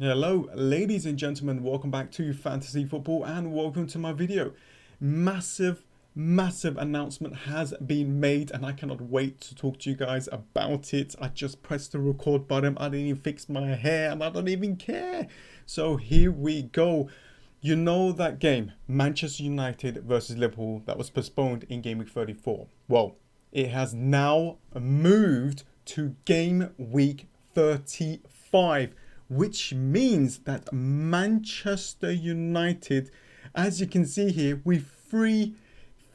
Hello, ladies and gentlemen, welcome back to Fantasy Football and welcome to my video. Massive announcement has been made and I cannot wait to talk to you guys about it. I just pressed the record button, I didn't even fix my hair and I don't even care. So here we go. You know that game, Manchester United versus Liverpool, that was postponed in Game Week 34. Well, it has now moved to Game Week 35. Which means that Manchester United, as you can see here, with 3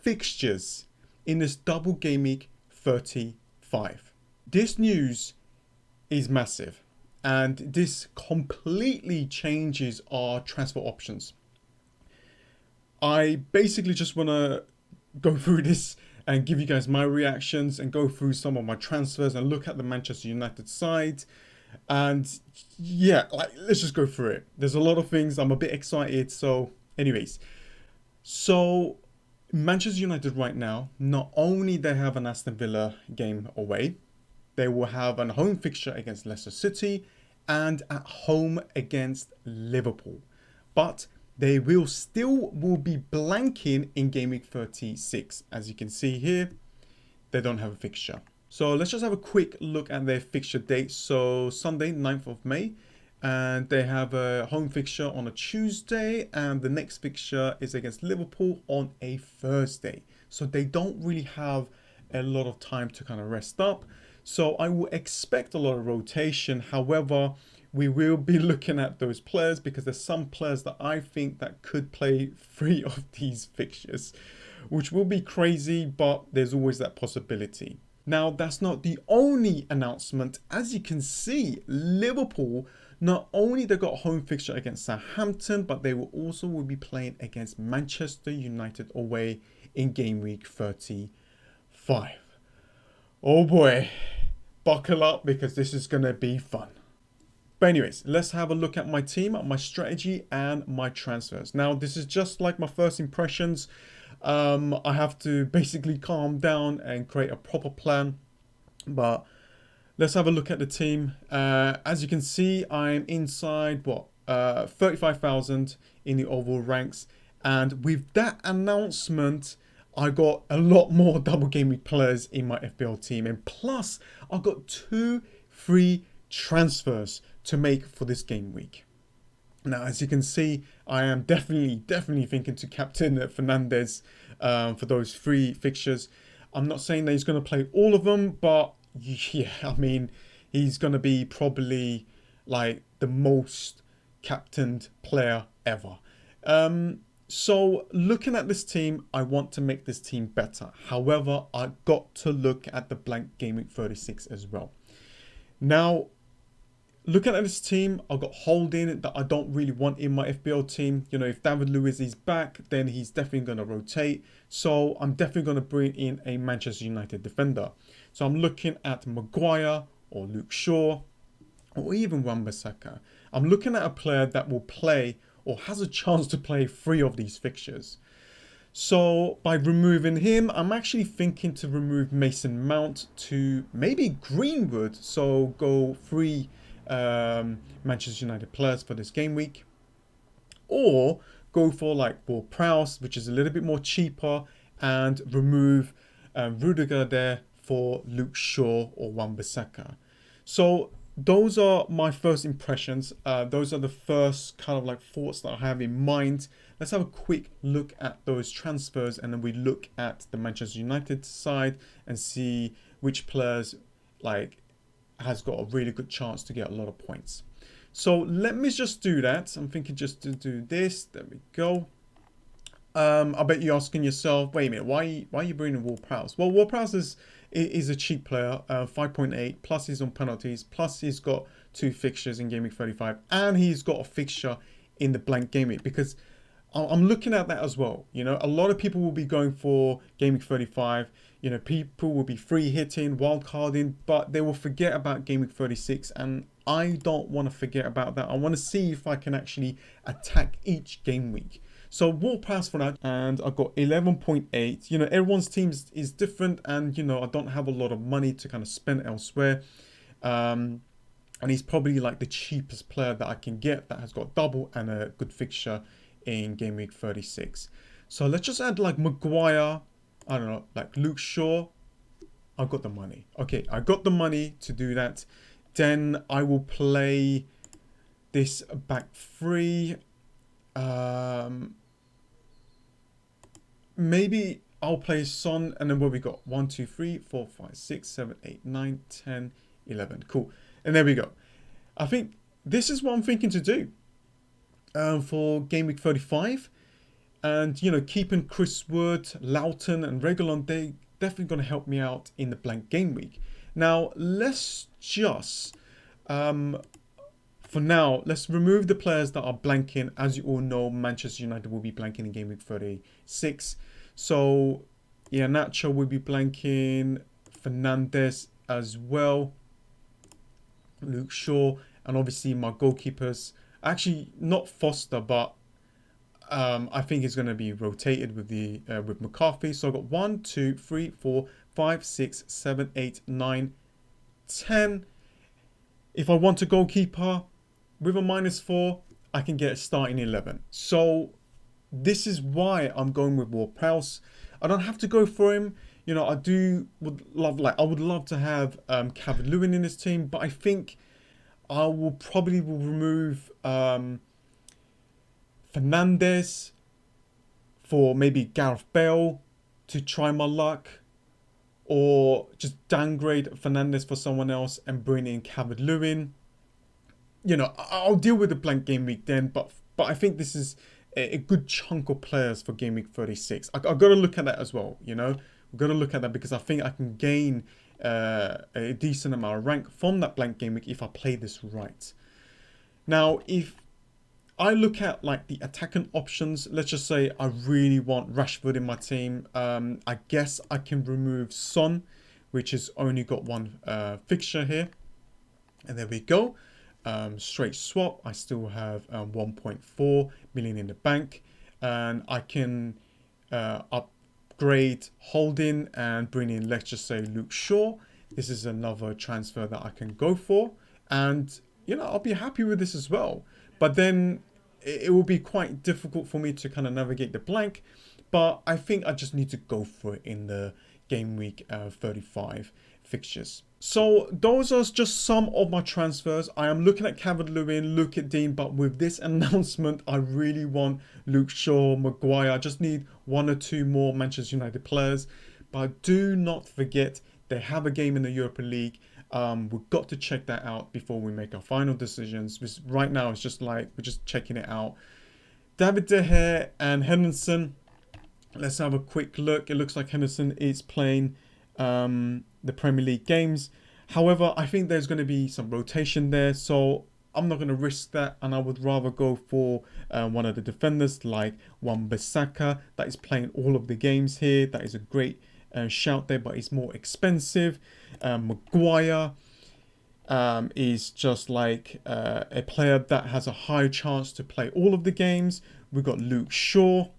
fixtures in this double game week 35. This news is massive and this completely changes our transfer options. I basically just want to go through this and give you guys my reactions and go through some of my transfers and look at the Manchester United side. And yeah, let's just go through it. There's a lot of things. I'm a bit excited. So anyways, so Manchester United right now, not only they have an Aston Villa game away, they will have a home fixture against Leicester City and at home against Liverpool. But they will be blanking in game week 36. As you can see here, they don't have a fixture. So let's just have a quick look at their fixture date. So Sunday, 9th of May, and they have a home fixture on a Tuesday, and the next fixture is against Liverpool on a Thursday. So they don't really have a lot of time to kind of rest up. So I will expect a lot of rotation. However, we will be looking at those players because there's some players that I think that could play 3 of these fixtures, which will be crazy, but there's always that possibility. Now, that's not the only announcement. As you can see, Liverpool, not only they got a home fixture against Southampton, but they will also be playing against Manchester United away in game week 35. Oh boy, buckle up because this is going to be fun. But anyways, let's have a look at my team, my strategy and my transfers. Now, this is just like my first impressions. I have to basically calm down and create a proper plan, but let's have a look at the team. As you can see, I'm inside 35,000 in the overall ranks, and with that announcement I got a lot more double game week players in my FPL team, and plus I got 2 free transfers to make for this game week. Now, as you can see, I am definitely thinking to captain Fernandes for those 3 fixtures. I'm not saying that he's going to play all of them, but yeah, I mean, he's going to be probably like the most captained player ever. So looking at this team, I want to make this team better. However, I got to look at the blank game week 36 as well. Now, looking at this team, I've got Holding that I don't really want in my FPL team. You know, if David Luiz is back, then he's definitely going to rotate. So I'm definitely going to bring in a Manchester United defender. So I'm looking at Maguire or Luke Shaw or even Wan-Bissaka. I'm looking at a player that will play or has a chance to play 3 of these fixtures. So by removing him, I'm actually thinking to remove Mason Mount to maybe Greenwood. So go 3 Manchester United players for this game week, or go for like Ward-Prowse, which is a little bit more cheaper, and remove Rudiger there for Luke Shaw or Wan-Bissaka. So those are my first impressions. Those are the first kind of like thoughts that I have in mind. Let's have a quick look at those transfers, and then we look at the Manchester United side and see which players like has got a really good chance to get a lot of points. So let me just do that. I'm thinking just to do this. There we go. I bet you're asking yourself, wait a minute, why are you bringing Ward-Prowse? Well, Ward-Prowse is a cheap player, 5.8, plus he's on penalties, plus he's got 2 fixtures in game week 35, and he's got a fixture in the blank game week, because I'm looking at that as well. You know, a lot of people will be going for game week 35. You know, people will be free hitting, wild carding, but they will forget about game week 36. And I don't want to forget about that. I want to see if I can actually attack each game week. So Ward-Prowse for that, and I've got 11.8. You know, everyone's team is different, and you know, I don't have a lot of money to kind of spend elsewhere. And he's probably like the cheapest player that I can get that has got double and a good fixture in game week 36. So let's just add like Maguire, I don't know, like Luke Shaw. I've got the money. Okay, I got the money to do that. Then I will play this back three. Maybe I'll play Son, and then what we got? 1, 2, 3, 4, 5, 6, 7, 8, 9, 10, 11. Cool. And there we go. I think this is what I'm thinking to do for game week 35. And, you know, keeping Chris Wood, Loughton, and Reguilon, they definitely going to help me out in the blank game week. Now, let's just, for now, let's remove the players that are blanking. As you all know, Manchester United will be blanking in game week 36. So, yeah, Nacho will be blanking, Fernandes as well, Luke Shaw, and obviously my goalkeepers. Actually, not Foster, but I think it's going to be rotated with the with McCarthy. So I've got 1, 2, 3, 4, 5, 6, 7, 8, 9, 10. If I want a goalkeeper with a -4, I can get a starting 11. So this is why I'm going with Ward-Prowse. I don't have to go for him. You know, I would love to have Calvert-Lewin in this team, but I think I will probably remove Fernandes for maybe Gareth Bale to try my luck, or just downgrade Fernandes for someone else and bring in Calvert-Lewin. You know, I'll deal with the blank game week then, but I think this is a good chunk of players for game week 36. I've got to look at that as well, you know. I've got to look at that because I think I can gain a decent amount of rank from that blank game week if I play this right. Now, if I look at like the attacking options, let's just say I really want Rashford in my team. I guess I can remove Son, which has only got one fixture here. And there we go. Straight swap. I still have 1.4 million in the bank. And I can upgrade Holding and bring in, let's just say, Luke Shaw. This is another transfer that I can go for. And, you know, I'll be happy with this as well. But then it will be quite difficult for me to kind of navigate the blank. But I think I just need to go for it in the game week 35 fixtures. So those are just some of my transfers. I am looking at Calvert-Lewin, look at Dean, but with this announcement, I really want Luke Shaw, Maguire. I just need 1 or 2 more Manchester United players. But do not forget, they have a game in the Europa League. We've got to check that out before we make our final decisions. Because right now, it's just like we're just checking it out. David De Gea and Henderson. Let's have a quick look. It looks like Henderson is playing the Premier League games. However, I think there's going to be some rotation there, so I'm not going to risk that, and I would rather go for one of the defenders like Wan-Bissaka that is playing all of the games here. That is a great shout there, but it's more expensive. Maguire is just like a player that has a high chance to play all of the games. We've got Luke Shaw.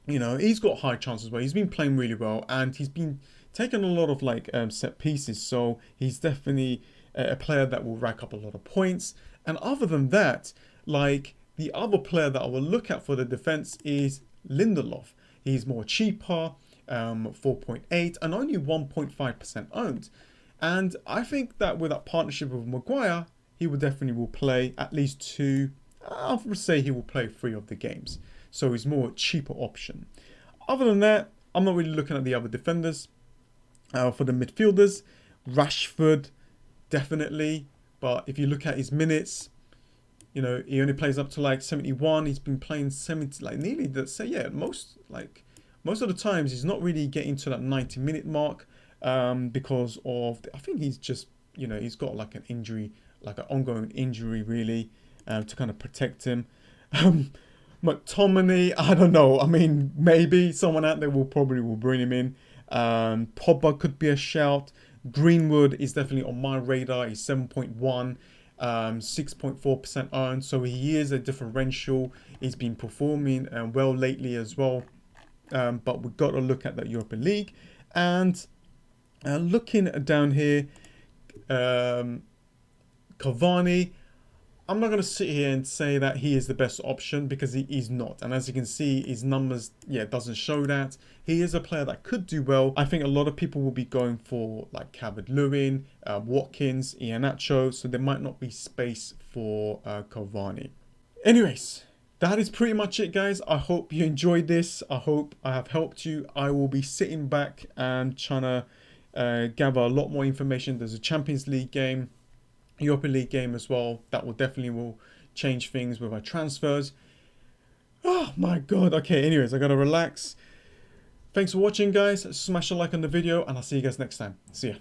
You know, he's got high chances as well. He's been playing really well, and he's been taking a lot of like set pieces. So he's definitely a player that will rack up a lot of points. And other than that, like the other player that I will look at for the defense is Lindelof. He's more cheaper, 4.8 and only 1.5% owned. And I think that with that partnership with Maguire, he will definitely play at least 2. I would say he will play 3 of the games. So he's more cheaper option. Other than that, I'm not really looking at the other defenders. For the midfielders, Rashford, definitely. But if you look at his minutes, you know, he only plays up to like 71. He's been playing 70, like nearly, let's say, yeah, most of the times he's not really getting to that 90-minute mark because of, I think he's just, you know, he's got like an injury, like an ongoing injury really to kind of protect him. McTominay, I don't know. I mean, maybe someone out there will bring him in. Pogba could be a shout. Greenwood is definitely on my radar. He's 7.1, 6.4% owned. So he is a differential. He's been performing well lately as well. But we've got to look at that Europa League. And looking down here, Cavani, I'm not going to sit here and say that he is the best option because he is not. And as you can see, his numbers, doesn't show that. He is a player that could do well. I think a lot of people will be going for like Calvert-Lewin, Watkins, Iheanacho. So there might not be space for Cavani. Anyways, that is pretty much it, guys. I hope you enjoyed this. I hope I have helped you. I will be sitting back and trying to gather a lot more information. There's a Champions League game, Europa League game as well. That will definitely change things with our transfers. Oh my god. Okay, anyways, I gotta relax. Thanks for watching, guys. Smash a like on the video, and I'll see you guys next time. See ya.